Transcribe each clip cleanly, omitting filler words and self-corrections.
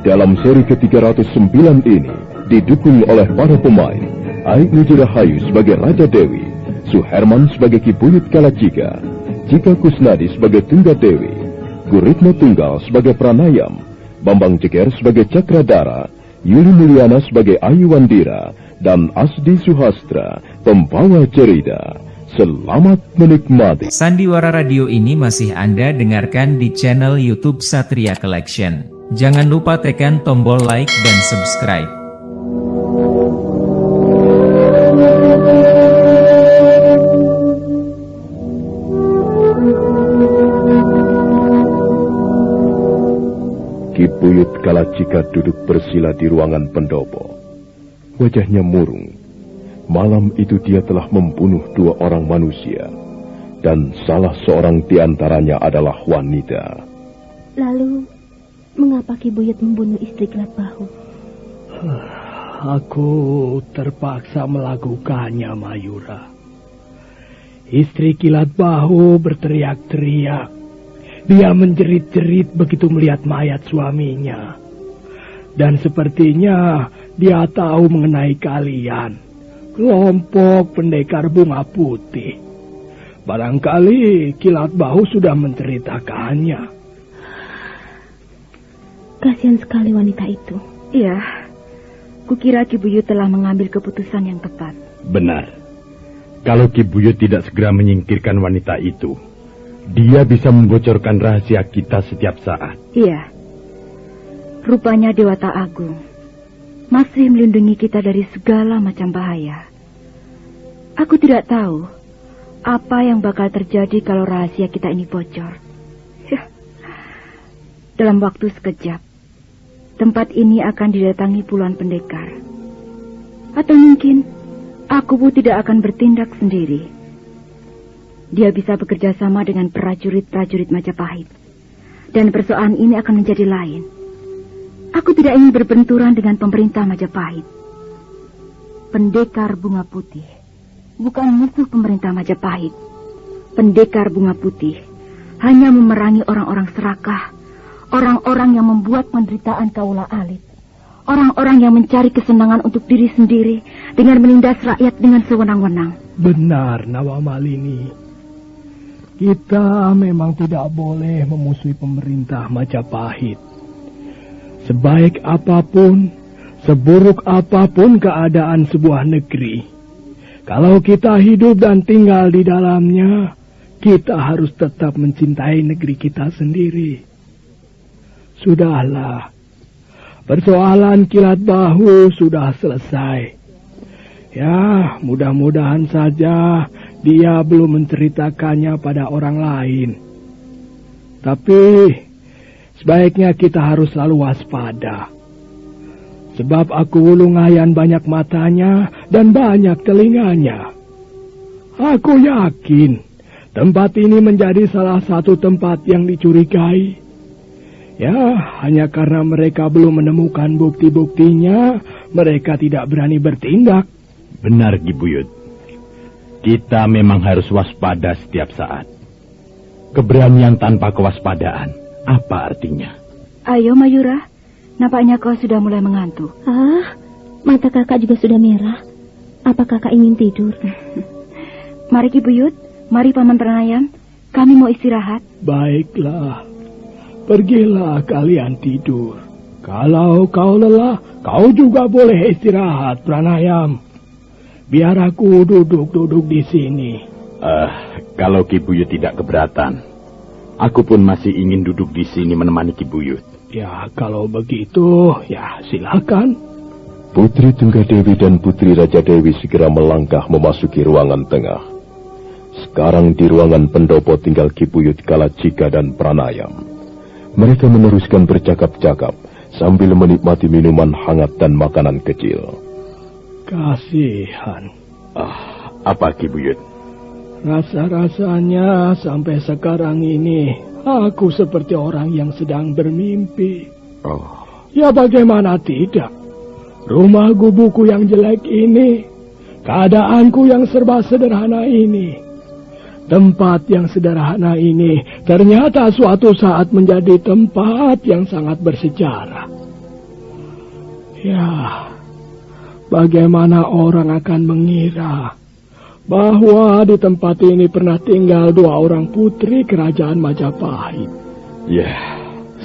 Dalam seri ke-309 ini didukung oleh para pemain Aik Nujurahayu sebagai Raja Dewi, Suherman sebagai Ki Buyut Kalacika, Cika Kusnadi sebagai Tunggadewi, Guritno Tunggal sebagai Pranayam, Bambang Jeger sebagai Cakradara, Yuli Mulyana sebagai Ayu Wandira, dan Asdi Suhastra, pembawa cerita. Selamat menikmati. Sandiwara Radio ini masih Anda dengarkan di channel YouTube Satria Collection. Jangan lupa tekan tombol like dan subscribe. Ki Buyut Kalacika duduk bersila di ruangan pendopo. Wajahnya murung. Malam itu dia telah membunuh 2 orang manusia, dan salah seorang di antaranya adalah wanita. Lalu, mengapa Ki Buyut membunuh istri Kilat Bahu? Aku terpaksa melakukannya, Mayura. Istri Kilat Bahu berteriak-teriak. Dia menjerit-jerit begitu melihat mayat suaminya. Dan sepertinya dia tahu mengenai kalian, kelompok pendekar bunga putih. Barangkali Kilat Bahu sudah menceritakannya. Kasihan sekali wanita itu. Iya, kukira Ki Buyut telah mengambil keputusan yang tepat. Benar. Kalau Ki Buyut tidak segera menyingkirkan wanita itu, dia bisa membocorkan rahasia kita setiap saat. Iya. Rupanya Dewata Agung masih melindungi kita dari segala macam bahaya. Aku tidak tahu apa yang bakal terjadi kalau rahasia kita ini bocor. Dalam waktu sekejap, tempat ini akan didatangi puluhan pendekar. Atau mungkin aku pun tidak akan bertindak sendiri. Dia bisa bekerja sama dengan prajurit-prajurit Majapahit. Dan persoalan ini akan menjadi lain. Aku tidak ingin berbenturan dengan pemerintah Majapahit. Pendekar Bunga Putih bukan musuh pemerintah Majapahit. Pendekar Bunga Putih hanya memerangi orang-orang serakah, orang-orang yang membuat penderitaan kaula alit, orang-orang yang mencari kesenangan untuk diri sendiri dengan menindas rakyat dengan sewenang-wenang. Benar, Nawamalini. Kita memang tidak boleh memusuhi pemerintah Majapahit. Sebaik apapun, seburuk apapun keadaan sebuah negeri, kalau kita hidup dan tinggal di dalamnya, kita harus tetap mencintai negeri kita sendiri. Sudahlah, persoalan Kilat Bahu sudah selesai. Ya, mudah-mudahan saja dia belum menceritakannya pada orang lain. Tapi sebaiknya kita harus selalu waspada. Sebab Aku Wulungayan banyak matanya dan banyak telinganya. Aku yakin tempat ini menjadi salah satu tempat yang dicurigai. Ya, hanya karena mereka belum menemukan bukti-buktinya, mereka tidak berani bertindak. Benar, Ki Buyut. Kita memang harus waspada setiap saat. Keberanian tanpa kewaspadaan, apa artinya? Ayo, Mayura. Nampaknya kau sudah mulai mengantuk. Mata kakak juga sudah merah. Apa kakak ingin tidur? Mari Ki Buyut, mari Paman Pranayam. Kami mau istirahat. Baiklah. Pergilah kalian tidur. Kalau kau lelah, kau juga boleh istirahat, Pranayam. Biar aku duduk-duduk di sini. Kalau Ki Buyut tidak keberatan, aku pun masih ingin duduk di sini menemani Ki Buyut. Ya, kalau begitu, ya silakan. Putri Tunggadewi dan Putri Raja Dewi segera melangkah memasuki ruangan tengah. Sekarang di ruangan pendopo tinggal Ki Buyut Kalacika dan Pranayam. Mereka meneruskan bercakap-cakap sambil menikmati minuman hangat dan makanan kecil. Kasihan. Apa Ki Buyut? Rasa-rasanya sampai sekarang ini aku seperti orang yang sedang bermimpi. Ya bagaimana tidak? Rumah gubuku yang jelek ini, keadaanku yang serba sederhana ini, tempat yang sederhana ini ternyata suatu saat menjadi tempat yang sangat bersejarah. Ya, bagaimana orang akan mengira bahwa di tempat ini pernah tinggal 2 orang putri kerajaan Majapahit? Ya,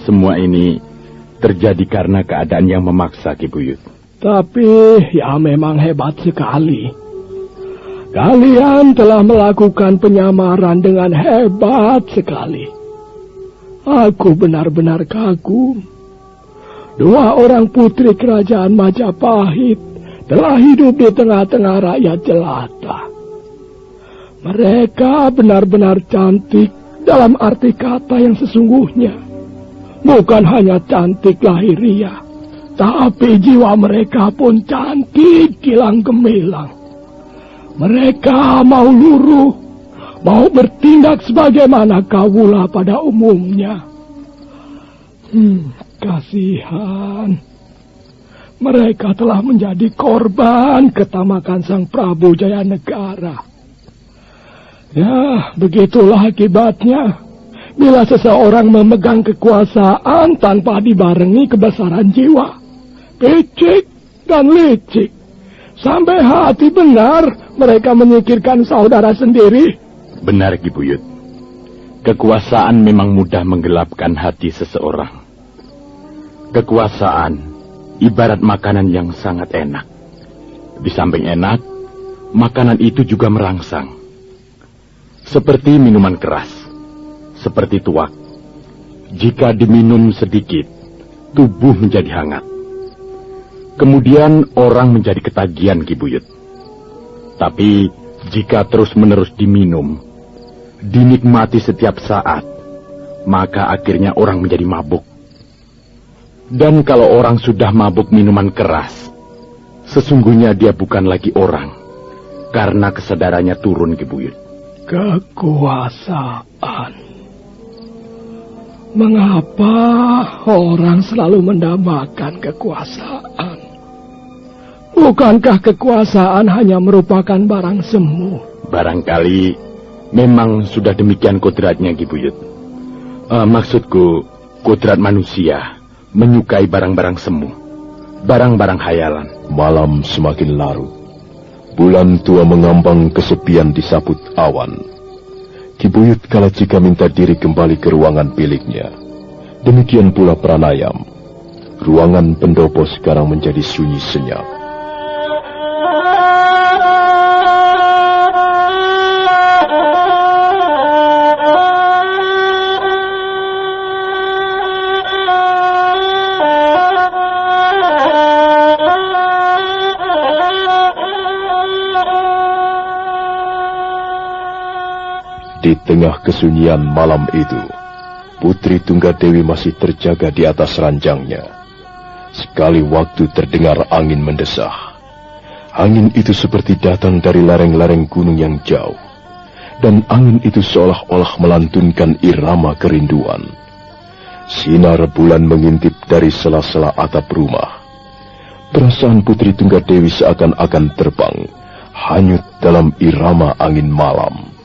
semua ini terjadi karena keadaan yang memaksa, Ki Buyut. Tapi ya memang hebat sekali. Kalian telah melakukan penyamaran dengan hebat sekali. Aku benar-benar kagum. 2 orang putri kerajaan Majapahit telah hidup di tengah-tengah rakyat jelata. Mereka benar-benar cantik dalam arti kata yang sesungguhnya. Bukan hanya cantik lahiriah, tapi jiwa mereka pun cantik gilang gemilang. Mereka mau luruh, mau bertindak sebagaimana kawula pada umumnya. Kasihan. Mereka telah menjadi korban ketamakan Sang Prabu Jayanegara. Ya, begitulah akibatnya. Bila seseorang memegang kekuasaan tanpa dibarengi kebesaran jiwa, picik dan licik, sampai hati benar mereka menyingkirkan saudara sendiri. Benar, Ki Buyut. Kekuasaan memang mudah menggelapkan hati seseorang. Kekuasaan ibarat makanan yang sangat enak. Di samping enak, makanan itu juga merangsang. Seperti minuman keras. Seperti tuak. Jika diminum sedikit, tubuh menjadi hangat. Kemudian orang menjadi ketagihan, Ki Buyut. Tapi jika terus-menerus diminum, dinikmati setiap saat, maka akhirnya orang menjadi mabuk. Dan kalau orang sudah mabuk minuman keras, sesungguhnya dia bukan lagi orang, karena kesadarannya turun, Ki Buyut. Kekuasaan. Mengapa orang selalu mendambakan kekuasaan? Bukankah kekuasaan hanya merupakan barang semu? Barangkali memang sudah demikian kodratnya, Ki Buyut. Maksudku, kodrat manusia menyukai barang-barang semu, barang-barang hayalan. Malam semakin larut. Bulan tua mengambang kesepian disaput awan. Ki Buyut Kalacika minta diri kembali ke ruangan biliknya. Demikian pula Pranayam. Ruangan pendopo sekarang menjadi sunyi senyap. Di tengah kesunyian malam itu, Putri Tunggadewi masih terjaga di atas ranjangnya. Sekali waktu terdengar angin mendesah. Angin itu seperti datang dari lereng-lereng gunung yang jauh. Dan angin itu seolah-olah melantunkan irama kerinduan. Sinar bulan mengintip dari sela-sela atap rumah. Perasaan Putri Tunggadewi seakan-akan terbang, hanyut dalam irama angin malam.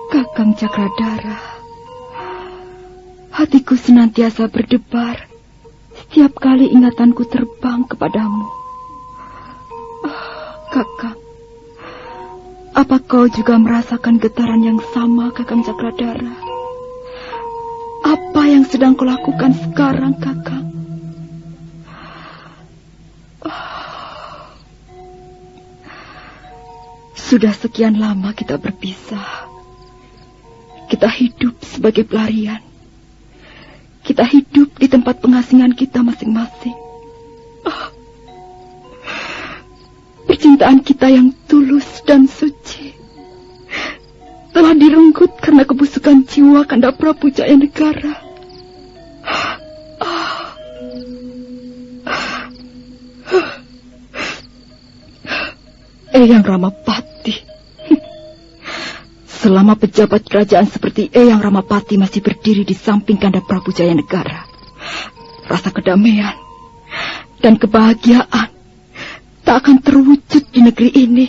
Kakang Cakradara, hatiku senantiasa berdebar setiap kali ingatanku terbang kepadamu. Kakang, apa kau juga merasakan getaran yang sama, Kakang Cakradara? Apa yang sedang kau lakukan sekarang, Kakang? Sudah sekian lama kita berpisah. Kita hidup sebagai pelarian. Kita hidup di tempat pengasingan kita masing-masing. Percintaan kita yang tulus dan suci telah direnggut karena kebusukan jiwa Kanda Prabu Jayanegara. Eyang Ramapati. Selama pejabat kerajaan seperti Eyang Ramapati masih berdiri di samping Kanda Prabu Jayanegara, rasa kedamaian dan kebahagiaan tak akan terwujud di negeri ini.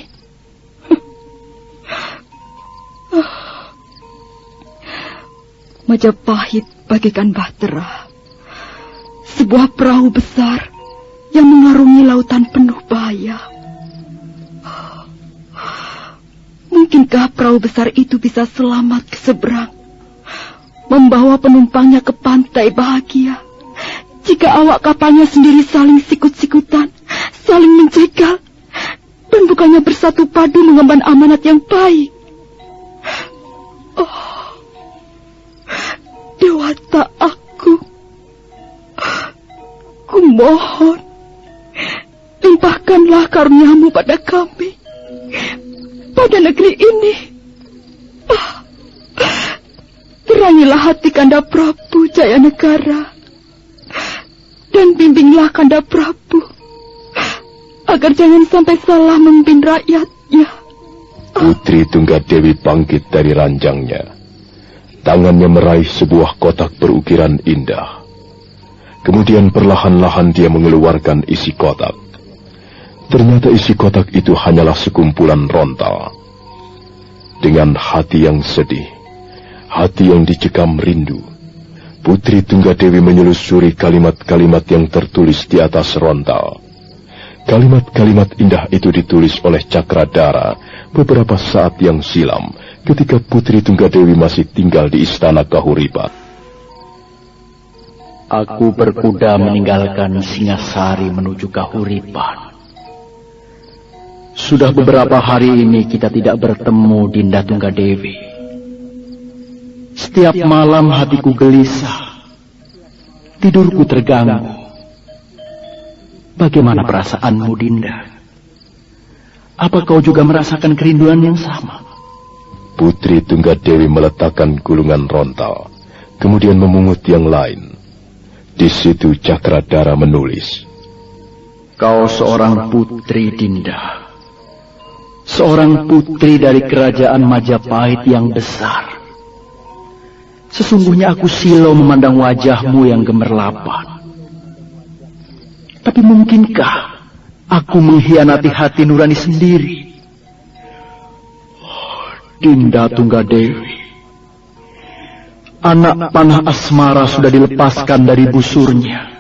Majapahit bagaikan bahtera, sebuah perahu besar yang mengarungi lautan penuh bahaya. Mungkinkah perahu besar itu bisa selamat ke seberang, membawa penumpangnya ke pantai bahagia, jika awak kapalnya sendiri saling sikut-sikutan, saling menjegal, dan bukannya bersatu padu mengemban amanat yang baik? Oh, Dewata aku, kumohon, limpahkanlah karunia-Mu pada kami, pada negeri ini. Terangilah hati Kanda Prabu Jayanegara, dan bimbinglah Kanda Prabu, agar jangan sampai salah memimpin rakyatnya. Putri Tunggadewi bangkit dari ranjangnya. Tangannya meraih sebuah kotak berukiran indah. Kemudian perlahan-lahan dia mengeluarkan isi kotak. Ternyata isi kotak itu hanyalah sekumpulan rontal. Dengan hati yang sedih, hati yang dicekam rindu, Putri Tunggadewi menyelusuri kalimat-kalimat yang tertulis di atas rontal. Kalimat-kalimat indah itu ditulis oleh Cakradara beberapa saat yang silam ketika Putri Tunggadewi masih tinggal di istana Kahuripan. Aku berkuda meninggalkan Singasari menuju Kahuripan. Sudah beberapa hari ini kita tidak bertemu, Dinda Tunggadewi. Setiap malam hatiku gelisah, tidurku terganggu. Bagaimana perasaanmu, Dinda? Apa kau juga merasakan kerinduan yang sama? Putri Tunggadewi meletakkan gulungan rontal, kemudian memungut yang lain. Di situ Cakradara menulis, Kau seorang putri, Dinda. Seorang putri dari kerajaan Majapahit yang besar. Sesungguhnya aku silau memandang wajahmu yang gemerlapan. Tapi mungkinkah aku mengkhianati hati nurani sendiri? Oh, Dinda Tunggadewi, anak panah asmara sudah dilepaskan dari busurnya.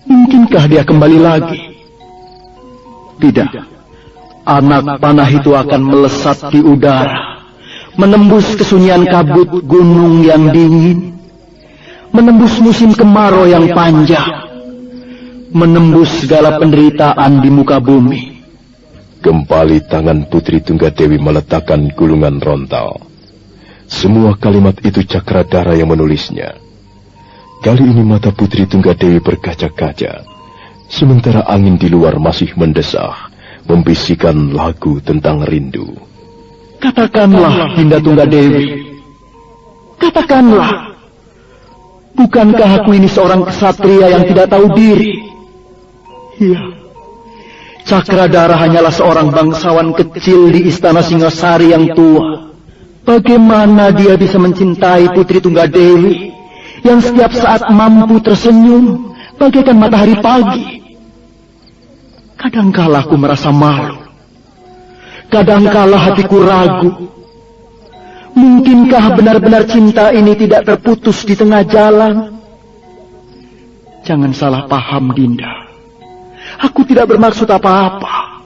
Mungkinkah dia kembali lagi? Tidak. Anak panah itu akan melesat di udara, menembus kesunyian kabut gunung yang dingin, menembus musim kemarau yang panjang, menembus segala penderitaan di muka bumi. Kembali tangan Putri Tunggadewi meletakkan gulungan rontal. Semua kalimat itu Cakradara yang menulisnya. Kali ini mata Putri Tunggadewi berkaca-kaca, sementara angin di luar masih mendesah, membisikkan lagu tentang rindu. Katakanlah, Dinda Tunggadewi. Katakanlah, bukankah aku ini seorang kesatria yang tidak tahu diri? Iya, Cakradara hanyalah seorang bangsawan kecil di istana Singasari yang tua. Bagaimana dia bisa mencintai Putri Tunggadewi yang setiap saat mampu tersenyum bagaikan matahari pagi? Kadangkala aku merasa malu. Kadangkala hatiku ragu. Mungkinkah benar-benar cinta ini tidak terputus di tengah jalan? Jangan salah paham, Dinda. Aku tidak bermaksud apa-apa.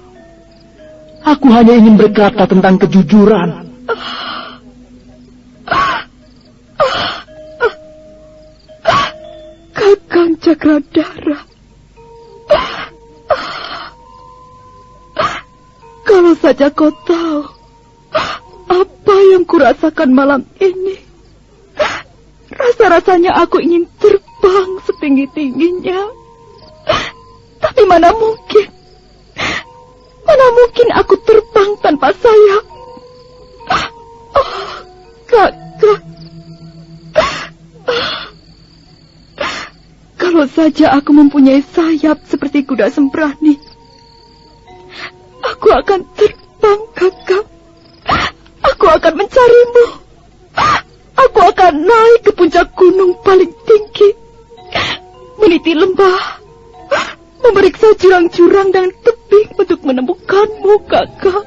Aku hanya ingin berkata tentang kejujuran. Kakang Cakradara, kalau saja kau tahu apa yang kurasakan malam ini. Rasa-rasanya aku ingin terbang setinggi-tingginya. Tapi mana mungkin aku terbang tanpa sayap. Oh, Kakak. Kalau saja aku mempunyai sayap seperti kuda sembrani, aku akan terbang, Kakak. Aku akan mencarimu. Aku akan naik ke puncak gunung paling tinggi, meniti lembah, memeriksa jurang-jurang dan tebing untuk menemukanmu, Kakak.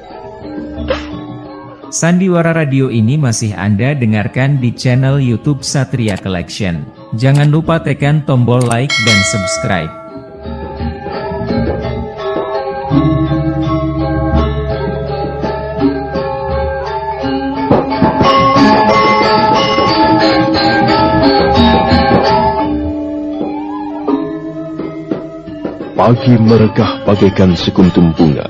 Sandiwara radio ini masih Anda dengarkan di channel YouTube Satria Collection. Jangan lupa tekan tombol like dan subscribe. Pagi merekah bagaikan sekuntum bunga.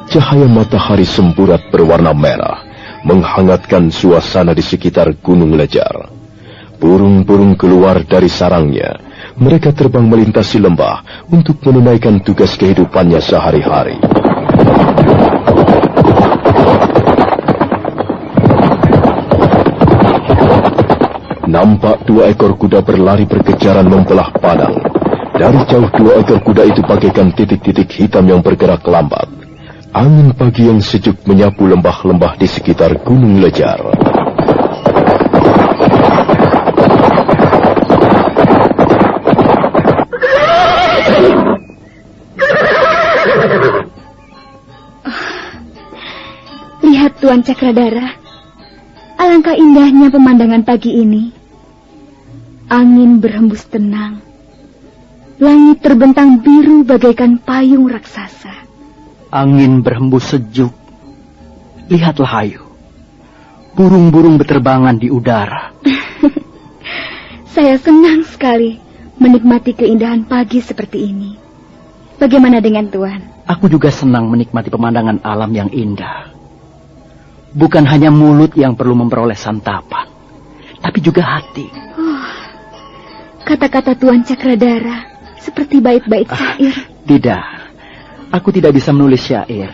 Cahaya matahari semburat berwarna merah menghangatkan suasana di sekitar Gunung Lejar. Burung-burung keluar dari sarangnya. Mereka terbang melintasi lembah untuk menunaikan tugas kehidupannya sehari-hari. Nampak 2 ekor kuda berlari berkejaran membelah padang. Dari jauh 2 ekor kuda itu bagaikan titik-titik hitam yang bergerak lambat. Angin pagi yang sejuk menyapu lembah-lembah di sekitar Gunung Lejar. Lihat Tuan Cakradara, alangkah indahnya pemandangan pagi ini. Angin berhembus tenang. Langit terbentang biru bagaikan payung raksasa. Angin berhembus sejuk. Lihatlah Ayu. Burung-burung berterbangan di udara. Saya senang sekali menikmati keindahan pagi seperti ini. Bagaimana dengan Tuan? Aku juga senang menikmati pemandangan alam yang indah. Bukan hanya mulut yang perlu memperoleh santapan, tapi juga hati. Kata-kata Tuan Cakradara seperti bait-bait syair. Tidak, aku tidak bisa menulis syair.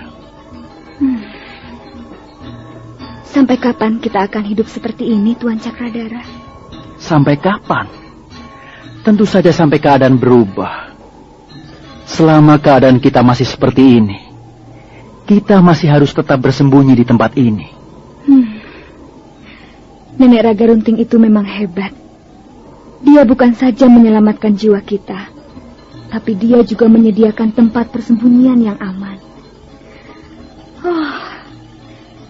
Sampai kapan kita akan hidup seperti ini, Tuan Cakradara? Sampai kapan? Tentu saja sampai keadaan berubah. Selama keadaan kita masih seperti ini, kita masih harus tetap bersembunyi di tempat ini. Nenek Raga Runting itu memang hebat. Dia bukan saja menyelamatkan jiwa kita, tapi dia juga menyediakan tempat persembunyian yang aman.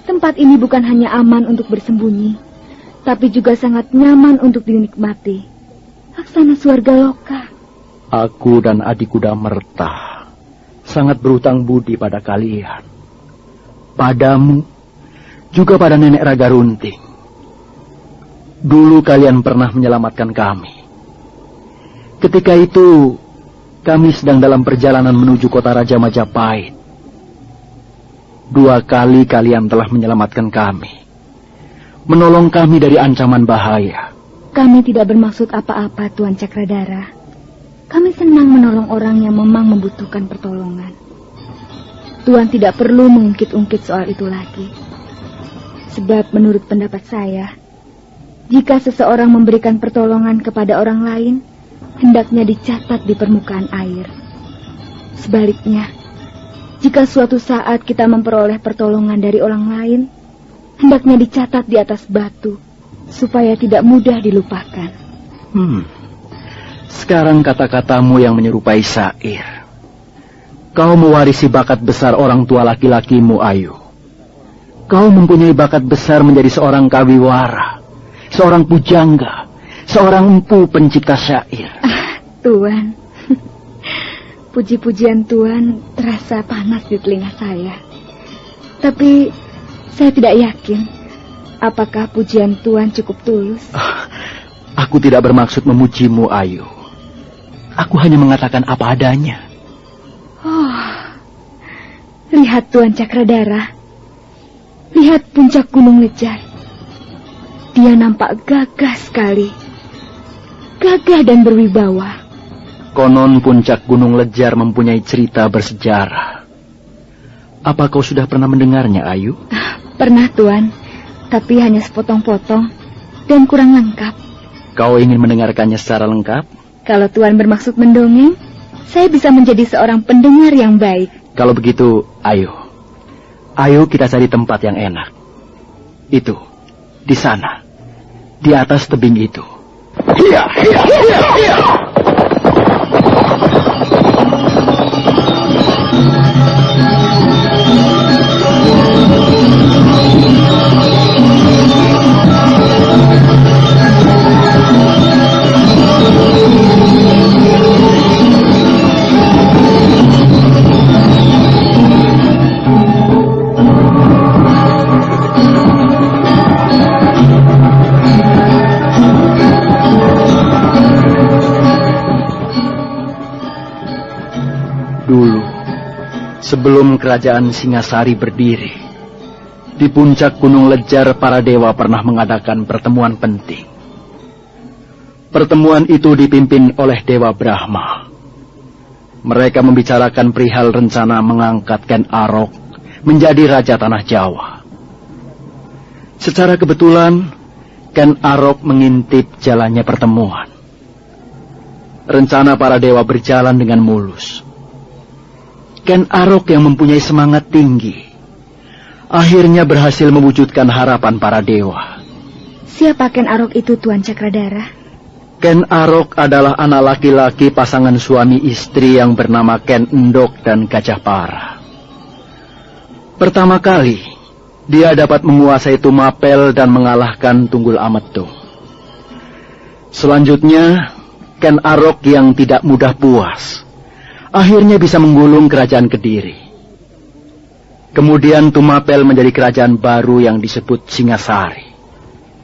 Tempat ini bukan hanya aman untuk bersembunyi, tapi juga sangat nyaman untuk dinikmati. Laksana surga loka. Aku dan adik kuda Merta sangat berutang budi pada kalian. Padamu, juga pada Nenek Raga Runting. Dulu kalian pernah menyelamatkan kami. Ketika itu, kami sedang dalam perjalanan menuju kota Raja Majapahit. 2 kali kalian telah menyelamatkan kami. Menolong kami dari ancaman bahaya. Kami tidak bermaksud apa-apa, Tuan Cakradara. Kami senang menolong orang yang memang membutuhkan pertolongan. Tuan tidak perlu mengungkit-ungkit soal itu lagi. Sebab menurut pendapat saya, jika seseorang memberikan pertolongan kepada orang lain, hendaknya dicatat di permukaan air. Sebaliknya, jika suatu saat kita memperoleh pertolongan dari orang lain, hendaknya dicatat di atas batu, supaya tidak mudah dilupakan. Sekarang kata-katamu yang menyerupai syair. Kau mewarisi bakat besar orang tua laki-lakimu, Ayu. Kau mempunyai bakat besar menjadi seorang kawiwara, seorang pujangga, seorang empu pencipta syair. Tuan, puji-pujian Tuan terasa panas di telinga saya. Tapi saya tidak yakin apakah pujian Tuan cukup tulus. Aku tidak bermaksud memujimu, Ayu. Aku hanya mengatakan apa adanya. Lihat Tuan Cakradara. Lihat puncak Gunung Lejar. Dia nampak gagah sekali. Gagah dan berwibawa. Konon puncak Gunung Lejar mempunyai cerita bersejarah. Apa kau sudah pernah mendengarnya, Ayu? Pernah, Tuan. Tapi hanya sepotong-potong dan kurang lengkap. Kau ingin mendengarkannya secara lengkap? Kalau Tuan bermaksud mendongeng, saya bisa menjadi seorang pendengar yang baik. Kalau begitu, ayo. Ayo kita cari tempat yang enak. Itu, di sana. Di atas tebing itu. Hiya, hiya, hiya, hiya. Sebelum kerajaan Singasari berdiri, di puncak Gunung Lejar para dewa pernah mengadakan pertemuan penting. Pertemuan itu dipimpin oleh Dewa Brahma. Mereka membicarakan perihal rencana mengangkat Ken Arok menjadi Raja Tanah Jawa. Secara kebetulan, Ken Arok mengintip jalannya pertemuan. Rencana para dewa berjalan dengan mulus. Ken Arok yang mempunyai semangat tinggi akhirnya berhasil mewujudkan harapan para dewa. Siapa Ken Arok itu, Tuan Cakradara? Ken Arok adalah anak laki-laki pasangan suami istri yang bernama Ken Endok dan Gajah Para. Pertama kali, dia dapat menguasai Tumapel dan mengalahkan Tunggul Ametung. Selanjutnya, Ken Arok yang tidak mudah puas akhirnya bisa menggulung kerajaan Kediri. Kemudian Tumapel menjadi kerajaan baru yang disebut Singasari.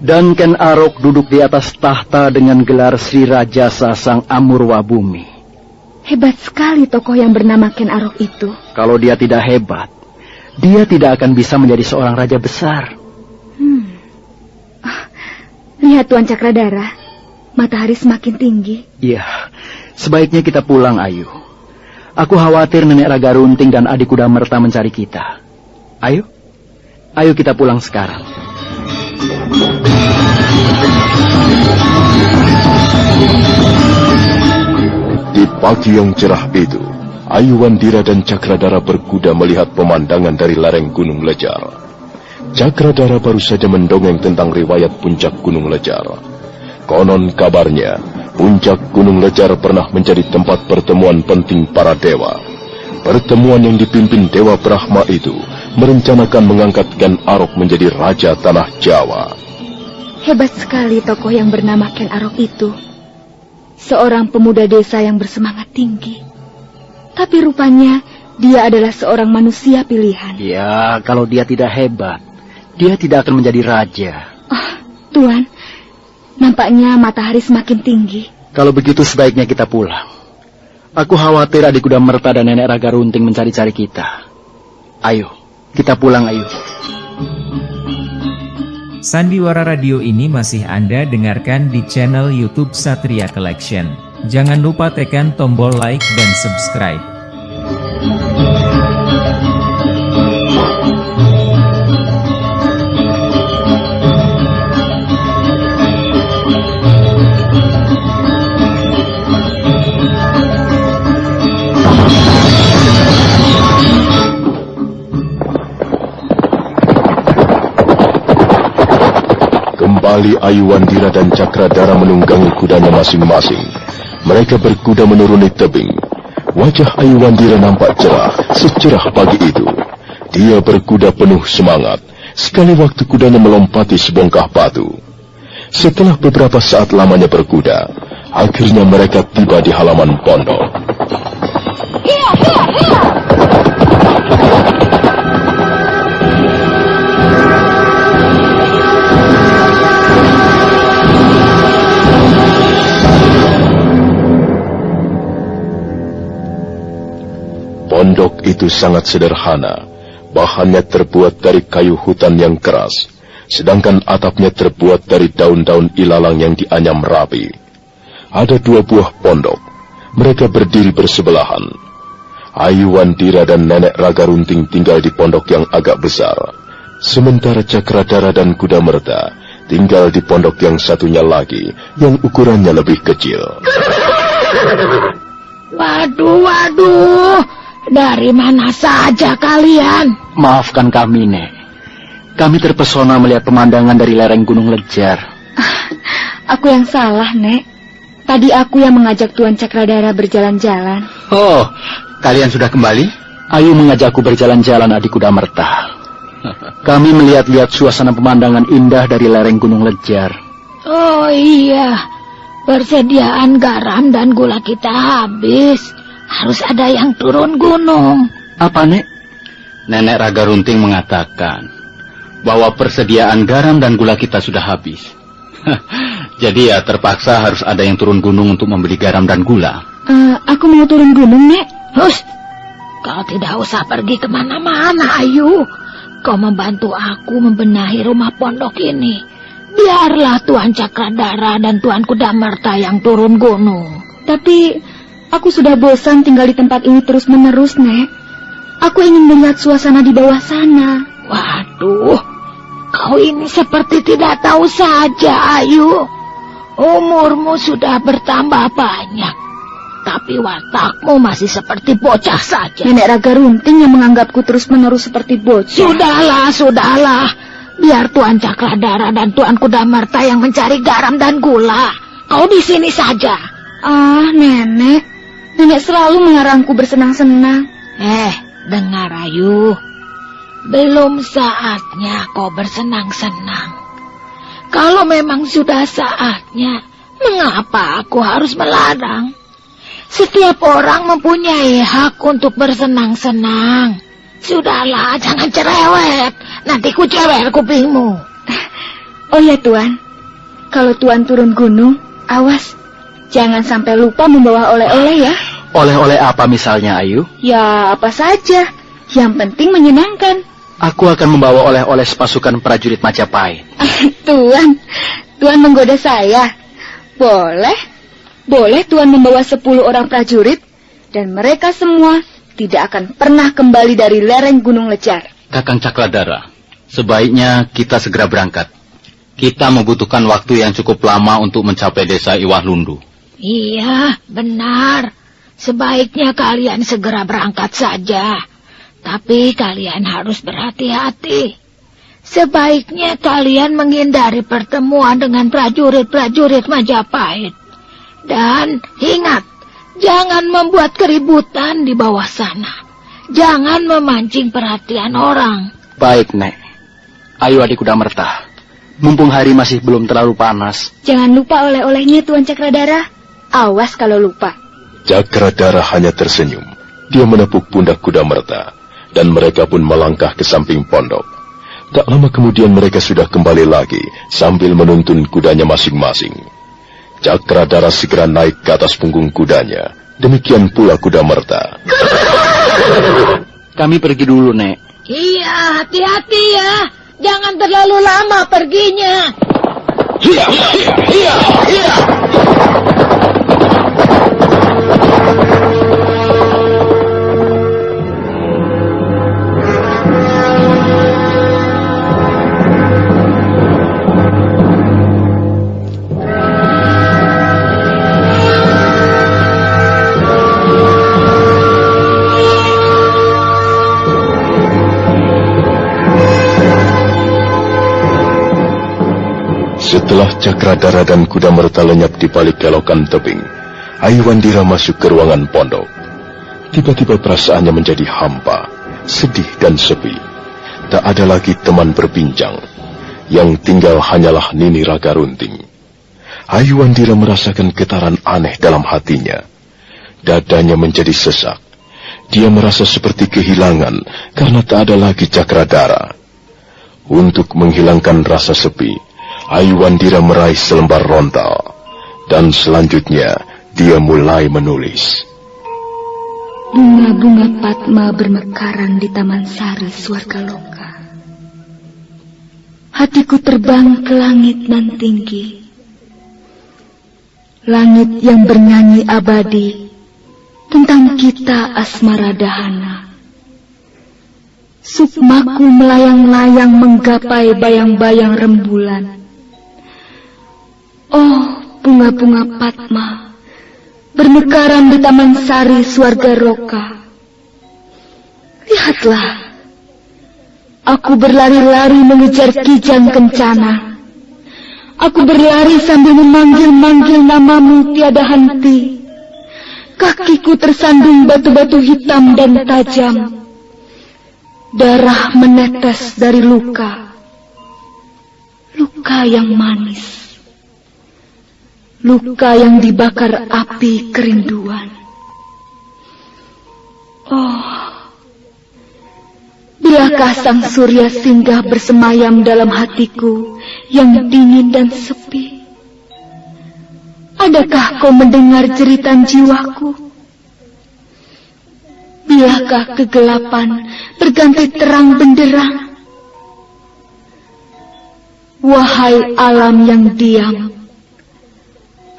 Dan Ken Arok duduk di atas tahta dengan gelar Sri Raja Sasang Amurwa Bumi. Hebat sekali tokoh yang bernama Ken Arok itu. Kalau dia tidak hebat, dia tidak akan bisa menjadi seorang raja besar. Lihat Tuan Cakradara, matahari semakin tinggi. Iya, sebaiknya kita pulang, Ayu. Aku khawatir Nenek Raga Runting dan adik Kuda Merta mencari kita. Ayo kita pulang sekarang. Di pagi yang cerah itu, Ayu Wandira dan Cakradara berkuda melihat pemandangan dari lereng Gunung Lejar. Cakradara baru saja mendongeng tentang riwayat puncak Gunung Lejar. Konon kabarnya, puncak Gunung Lejar pernah menjadi tempat pertemuan penting para dewa. Pertemuan yang dipimpin Dewa Brahma itu merencanakan mengangkat Ken Arok menjadi Raja Tanah Jawa. Hebat sekali tokoh yang bernama Ken Arok itu. Seorang pemuda desa yang bersemangat tinggi. Tapi rupanya dia adalah seorang manusia pilihan. Ya, kalau dia tidak hebat, dia tidak akan menjadi raja. Tuan, nampaknya matahari semakin tinggi. Kalau begitu sebaiknya kita pulang. Aku khawatir adik Kuda Merta dan Nenek Raga Runting mencari-cari kita. Ayo, kita pulang, ayo. Sandiwara Radio ini masih Anda dengarkan di channel YouTube Satria Collection. Jangan lupa tekan tombol like dan subscribe. Kembali Ayu Wandira dan Cakradara menunggangi kudanya masing-masing. Mereka berkuda menuruni tebing. Wajah Ayu Wandira nampak cerah, secerah pagi itu. Dia berkuda penuh semangat, sekali waktu kudanya melompati sebongkah batu. Setelah beberapa saat lamanya berkuda, akhirnya mereka tiba di halaman pondok. Pondok itu sangat sederhana, bahannya terbuat dari kayu hutan yang keras, sedangkan atapnya terbuat dari daun-daun ilalang yang dianyam rapi. Ada 2 buah pondok, mereka berdiri bersebelahan. Ayu Wandira dan Nenek Raga Runting tinggal di pondok yang agak besar, sementara Cakradara dan Kuda Merta tinggal di pondok yang satunya lagi, yang ukurannya lebih kecil. Waduh, dari mana saja kalian? Maafkan kami, Nek. Kami terpesona melihat pemandangan dari lereng Gunung Lejar. Aku yang salah, Nek. Tadi aku yang mengajak Tuan Cakradara berjalan-jalan. Oh, kalian sudah kembali? Ayu mengajakku berjalan-jalan adik Kuda Merta. Kami melihat-lihat suasana pemandangan indah dari lereng Gunung Lejar. Oh iya, persediaan garam dan gula kita habis. Harus ada yang turun gunung. Apa, Nek? Nenek Raga Runting mengatakan bahwa persediaan garam dan gula kita sudah habis. Jadi ya terpaksa harus ada yang turun gunung untuk membeli garam dan gula. Aku mau turun gunung, Nek. Hus, Kau tidak usah pergi kemana-mana, Ayu. Kau membantu aku membenahi rumah pondok ini. Biarlah Tuan Cakradara dan Tuan Kudamerta yang turun gunung. Tapi aku sudah bosan tinggal di tempat ini terus-menerus, Nek. Aku ingin melihat suasana di bawah sana. Waduh, kau ini seperti tidak tahu saja, Ayu. Umurmu sudah bertambah banyak, tapi watakmu masih seperti bocah saja. Nenek Raga Runting yang menganggapku terus-menerus seperti bocah. Sudahlah. Biar Tuan Cakradara dan Tuan Kudamerta yang mencari garam dan gula. Kau di sini saja. Ah, Nenek. Nenek selalu mengarangku bersenang-senang. Dengar, Ayu. Belum saatnya kau bersenang-senang. Kalau memang sudah saatnya, mengapa aku harus melarang? Setiap orang mempunyai hak untuk bersenang-senang. Sudahlah, jangan cerewet. Nanti ku cerewet kupingmu. Oh ya, Tuan. Kalau Tuan turun gunung, awas. Jangan sampai lupa membawa oleh-oleh ya. Oleh-oleh apa misalnya, Ayu? Ya, apa saja. Yang penting menyenangkan. Aku akan membawa oleh-oleh sepasukan prajurit Majapahit. Tuan menggoda saya. Boleh Tuan membawa 10 orang prajurit. Dan mereka semua tidak akan pernah kembali dari lereng Gunung Lejar. Kakang Cakradara, sebaiknya kita segera berangkat. Kita membutuhkan waktu yang cukup lama untuk mencapai desa Iwah Lundu. Iya, benar. Sebaiknya kalian segera berangkat saja. Tapi kalian harus berhati-hati. Sebaiknya kalian menghindari pertemuan dengan prajurit-prajurit Majapahit. Dan ingat, jangan membuat keributan di bawah sana. Jangan memancing perhatian orang. Baik, Nek. Ayo adik Kudamerta. Mumpung hari masih belum terlalu panas. Jangan lupa oleh-olehnya, Tuan Cakradara. Awas kalau lupa. Cakradara hanya tersenyum. Dia menepuk pundak Kudamerta, dan mereka pun melangkah ke samping pondok. Tak lama kemudian mereka sudah kembali lagi sambil menuntun kudanya masing-masing. Cakradara segera naik ke atas punggung kudanya. Demikian pula Kudamerta. Kami pergi dulu, Nek. Iya, hati-hati ya. Jangan terlalu lama perginya. Iya. Setelah Cakradara dan Kudamerta lenyap di balik kelokan tebing, Aiwandira masuk ke ruangan pondok. Tiba-tiba perasaannya menjadi hampa, sedih dan sepi. Tak ada lagi teman berbincang. Yang tinggal hanyalah Nini Raga Runting. Aiwandira merasakan getaran aneh dalam hatinya. Dadanya menjadi sesak. Dia merasa seperti kehilangan karena tak ada lagi Cakradara. Untuk menghilangkan rasa sepi, Aiwandira meraih selembar rontal, dan selanjutnya dia mulai menulis. Bunga-bunga Padma bermekaran di Taman Sari Swargaloka. Hatiku terbang ke langit nan tinggi. Langit yang bernyanyi abadi tentang kita asmara dahana. Sukmaku melayang-layang menggapai bayang-bayang rembulan. Oh, bunga-bunga Padma bermekaran di Taman Sari Swargaloka. Lihatlah, aku berlari-lari mengejar kijang kencana. Aku berlari sambil memanggil-manggil namamu tiada henti. Kakiku tersandung batu-batu hitam dan tajam. Darah menetes dari luka. Luka yang manis. Luka yang dibakar api kerinduan. Oh, bilakah sang surya singgah bersemayam dalam hatiku yang dingin dan sepi? Adakah kau mendengar jeritan jiwaku? Bilakah Sudahkah kegelapan berganti terang benderang? Wahai alam yang diam,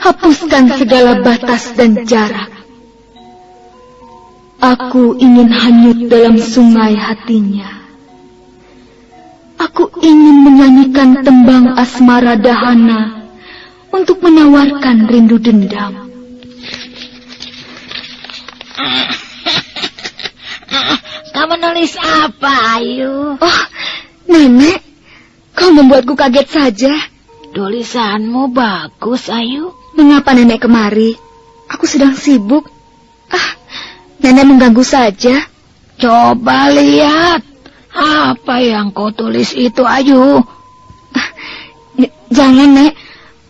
hapuskan segala batas dan jarak. Aku ingin hanyut dalam sungai hatinya. Aku ingin menyanyikan tembang asmara dahana untuk menawarkan rindu dendam. Kamu nulis apa, Ayu? Oh, Nenek, kau membuatku kaget saja. Tulisanmu bagus, Ayu. Mengapa Nenek kemari? Aku sedang sibuk. Nenek mengganggu saja. Coba lihat. Apa yang kau tulis itu, Ayu? Jangan, Nek.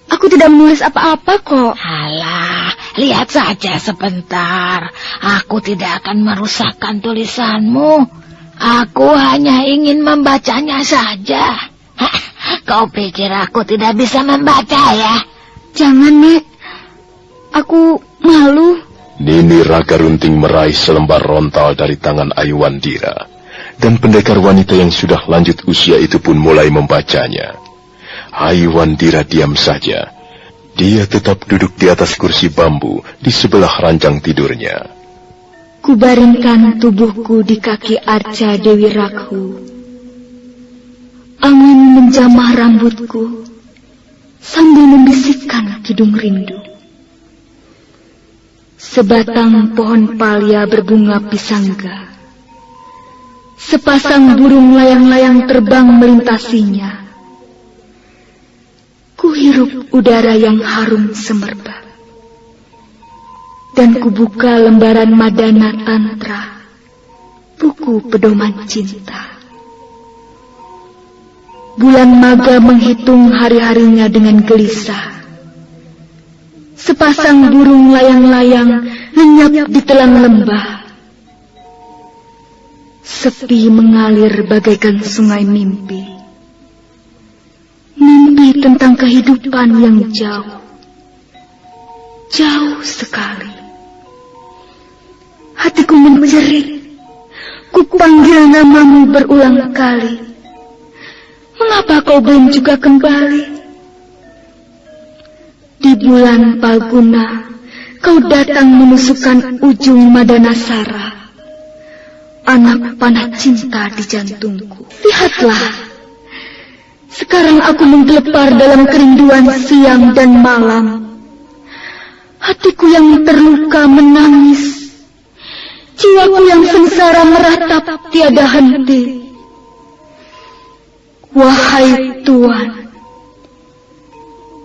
Aku tidak menulis apa-apa kok. Alah, lihat saja sebentar. Aku tidak akan merusakkan tulisanmu. Aku hanya ingin membacanya saja. Kau pikir aku tidak bisa membaca ya? Jangan, Nek. Aku malu. Nini Raga Runting meraih selembar rontal dari tangan Ayu Wandira. Dan pendekar wanita yang sudah lanjut usia itu pun mulai membacanya. Ayu Wandira diam saja. Dia tetap duduk di atas kursi bambu di sebelah ranjang tidurnya. Kubaringkan tubuhku di kaki arca Dewi Rakhu. Angin menjamah rambutku sambil membisikkan kidung rindu. Sebatang pohon palya berbunga pisangga. Sepasang burung layang-layang terbang melintasinya. Kuhirup udara yang harum semerbak. Dan kubuka lembaran Madana Tantra, buku pedoman cinta. Bulan Maga menghitung hari-harinya dengan gelisah. Sepasang burung layang-layang lenyap di telang lembah. Sepi mengalir bagaikan sungai mimpi. Mimpi tentang kehidupan yang jauh. Jauh sekali. Hatiku menjerit. Kupanggil namamu berulang kali. Mengapa kau belum juga kembali? Di bulan Palguna, kau datang menusukkan ujung Madanasara. Anak panah cinta di jantungku. Lihatlah, sekarang aku menggelepar dalam kerinduan siang dan malam. Hatiku yang terluka menangis. Jiwaku yang sengsara meratap tiada henti. Wahai Tuan,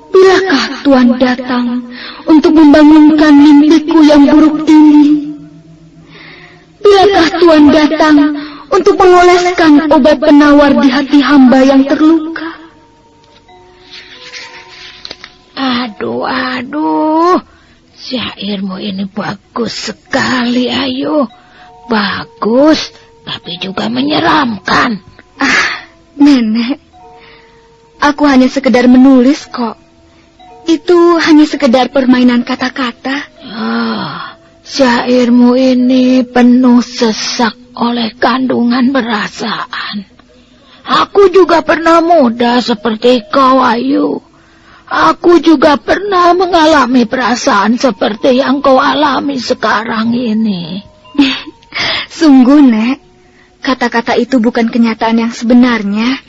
bilakah Tuan datang untuk membangunkan mimpiku yang buruk ini? Bilakah Tuan datang untuk mengoleskan obat penawar di hati hamba yang terluka? Aduh, syairmu ini bagus sekali, Ayu. Bagus, tapi juga menyeramkan. Nenek, aku hanya sekedar menulis kok. Itu hanya sekedar permainan kata-kata. Syairmu ini penuh sesak oleh kandungan perasaan. Aku juga pernah muda seperti kau, Ayu. Aku juga pernah mengalami perasaan seperti yang kau alami sekarang ini. Sungguh, Nek. Kata-kata itu bukan kenyataan yang sebenarnya.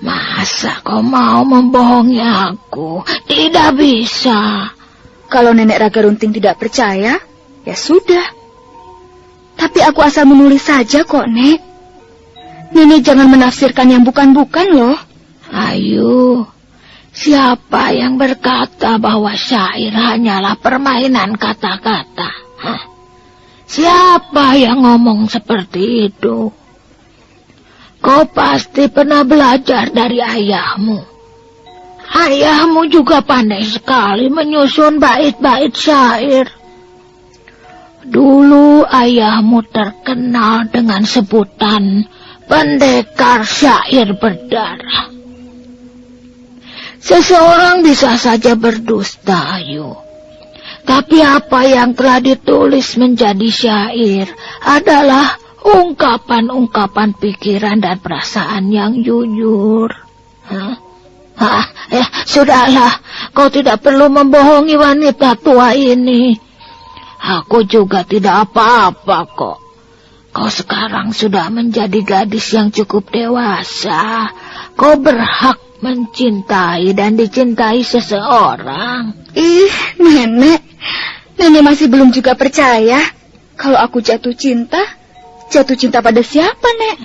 Masa kau mau membohongi aku? Tidak bisa. Kalau Nenek Raga Runting tidak percaya, ya sudah. Tapi aku asal menulis saja kok, Nek. Nenek jangan menafsirkan yang bukan-bukan loh. Ayu, siapa yang berkata bahwa syair hanyalah permainan kata-kata? Siapa yang ngomong seperti itu? Kau pasti pernah belajar dari ayahmu. Ayahmu juga pandai sekali menyusun bait-bait syair. Dulu ayahmu terkenal dengan sebutan pendekar syair berdarah. Seseorang bisa saja berdusta, Ayu. Tapi apa yang telah ditulis menjadi syair adalah ungkapan-ungkapan pikiran dan perasaan yang jujur. Sudahlah, kau tidak perlu membohongi wanita tua ini. Aku juga tidak apa-apa kok. Kau sekarang sudah menjadi gadis yang cukup dewasa. Kau berhak mencintai dan dicintai seseorang. Ih, Nenek. Nenek masih belum juga percaya. Kalau aku jatuh cinta pada siapa, Nek?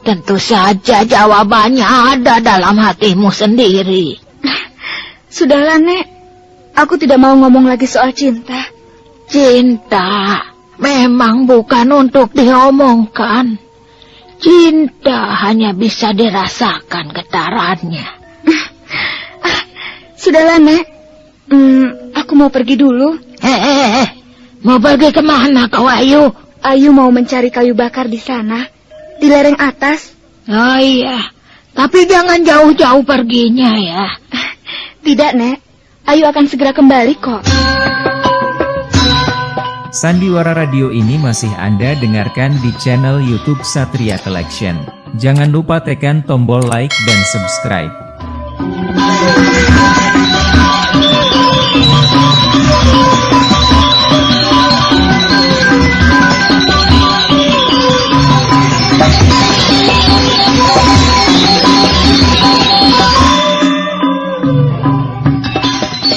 Tentu saja jawabannya ada dalam hatimu sendiri. Sudahlah, Nek. Aku tidak mau ngomong lagi soal cinta. Cinta memang bukan untuk diomongkan. Cinta hanya bisa dirasakan getarannya. Sudahlah, Nek. Aku mau pergi dulu. Mau pergi kemana kau, Ayu? Ayu mau mencari kayu bakar di sana, di lereng atas. Oh iya, tapi jangan jauh-jauh perginya ya. Tidak, Nek. Ayu akan segera kembali kok. Sandiwara radio ini masih Anda dengarkan di channel YouTube Satria Collection. Jangan lupa tekan tombol like dan subscribe.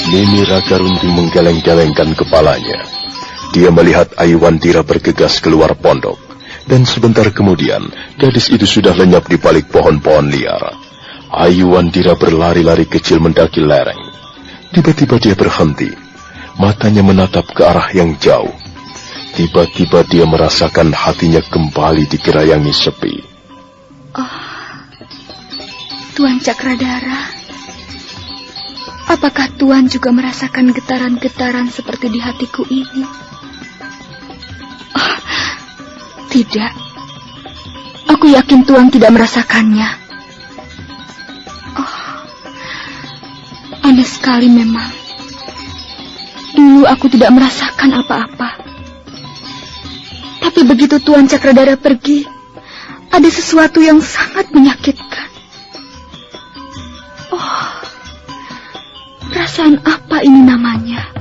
Nini Raka Runting menggeleng-gelengkan kepalanya. Dia melihat Aiwandira bergegas keluar pondok, dan sebentar kemudian gadis itu sudah lenyap di balik pohon-pohon liar. Aiwandira berlari-lari kecil mendaki lereng. Tiba-tiba dia berhenti, matanya menatap ke arah yang jauh. Tiba-tiba dia merasakan hatinya kembali dikerayangi sepi. Oh, Tuan Cakradara, apakah Tuan juga merasakan getaran-getaran seperti di hatiku ini? Oh, tidak. Aku yakin Tuan tidak merasakannya. Oh, aneh sekali memang. Dulu aku tidak merasakan apa-apa. Tapi begitu Tuan Cakradara pergi, ada sesuatu yang sangat menyakitkan. Oh, perasaan apa ini namanya?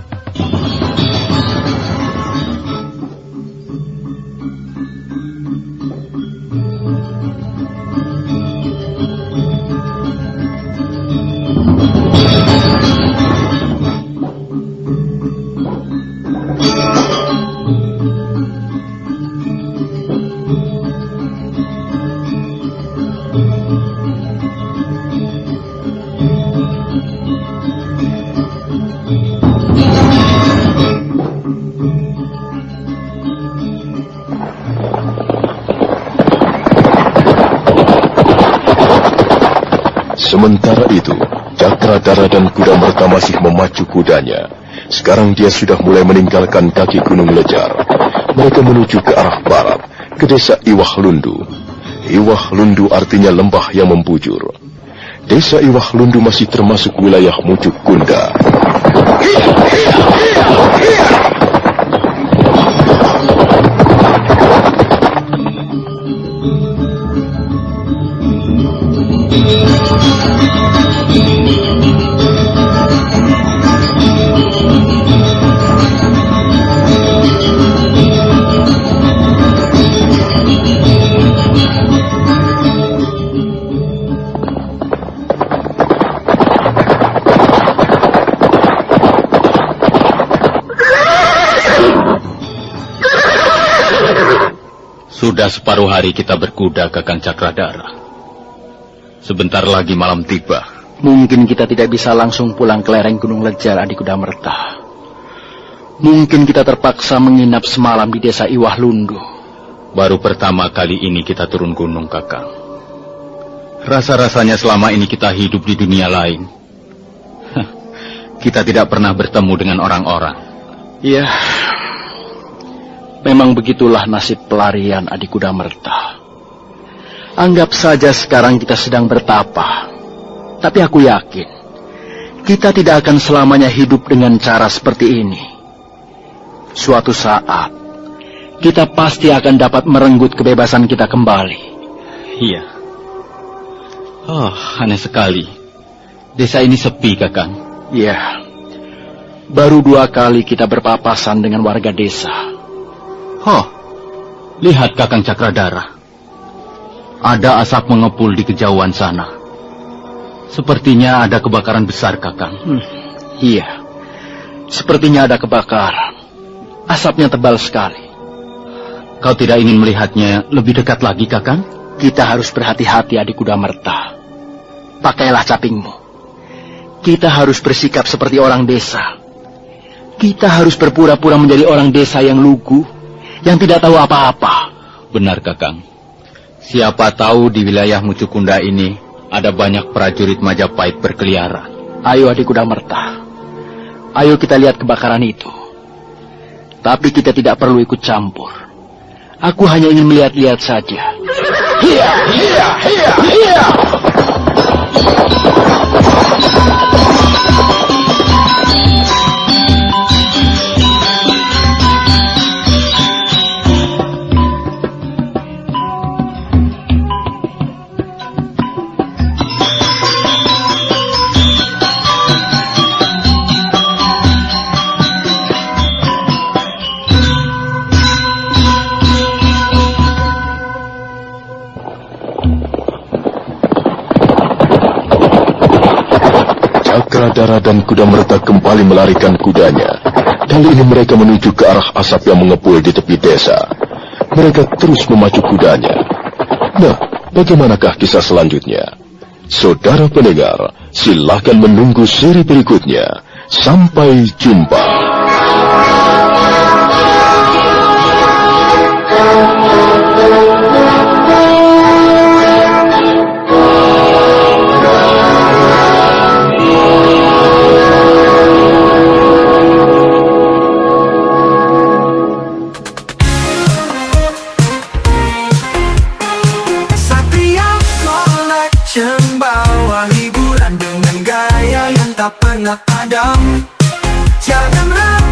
Sementara itu, Cakradara dan Kudamerta masih memacu kudanya. Sekarang dia sudah mulai meninggalkan kaki Gunung Lejar. Mereka menuju ke arah barat, ke desa Iwah Lundu. Iwah Lundu artinya lembah yang membujur. Desa Iwah Lundu masih termasuk wilayah Mucuk Kunda. Sudah separuh hari kita berkuda, Kakang Cakradara. Sebentar lagi malam tiba. Mungkin kita tidak bisa langsung pulang ke lereng Gunung Lejar, Adik Kudamerta. Mungkin kita terpaksa menginap semalam di desa Iwah Lundu. Baru pertama kali ini kita turun gunung, Kakang. Rasa-rasanya selama ini kita hidup di dunia lain. Kita tidak pernah bertemu dengan orang-orang. Iya. Memang begitulah nasib pelarian, Adik Kudamerta. Anggap saja sekarang kita sedang bertapa. Tapi aku yakin, kita tidak akan selamanya hidup dengan cara seperti ini. Suatu saat, kita pasti akan dapat merenggut kebebasan kita kembali. Iya. Oh, aneh sekali. Desa ini sepi, Kakang. Iya. Baru 2 kali kita berpapasan dengan warga desa. Oh, lihat Kakang Cakradara. Ada asap mengepul di kejauhan sana. Sepertinya ada kebakaran besar, Kakang. Iya. Sepertinya ada kebakaran. Asapnya tebal sekali. Kau tidak ingin melihatnya lebih dekat lagi, Kakang? Kita harus berhati-hati, Adik Kuda Merta. Pakailah capingmu. Kita harus bersikap seperti orang desa. Kita harus berpura-pura menjadi orang desa yang lugu, yang tidak tahu apa-apa. Benar, Kakang. Siapa tahu di wilayah Mucukunda ini ada banyak prajurit Majapahit berkeliaran. Ayo, Adik Kuda Merta. Ayo kita lihat kebakaran itu. Tapi kita tidak perlu ikut campur. Aku hanya ingin melihat-lihat saja. Hiya, hiya, hiya, hiya. Cakradara dan Kuda Merta kembali melarikan kudanya. Kali ini mereka menuju ke arah asap yang mengepul di tepi desa. Mereka terus memacu kudanya. Nah, bagaimanakah kisah selanjutnya? Saudara pendengar, silakan menunggu seri berikutnya. Sampai jumpa. Bawa hiburan dengan gaya yang tak pernah padam. Jangan ragu.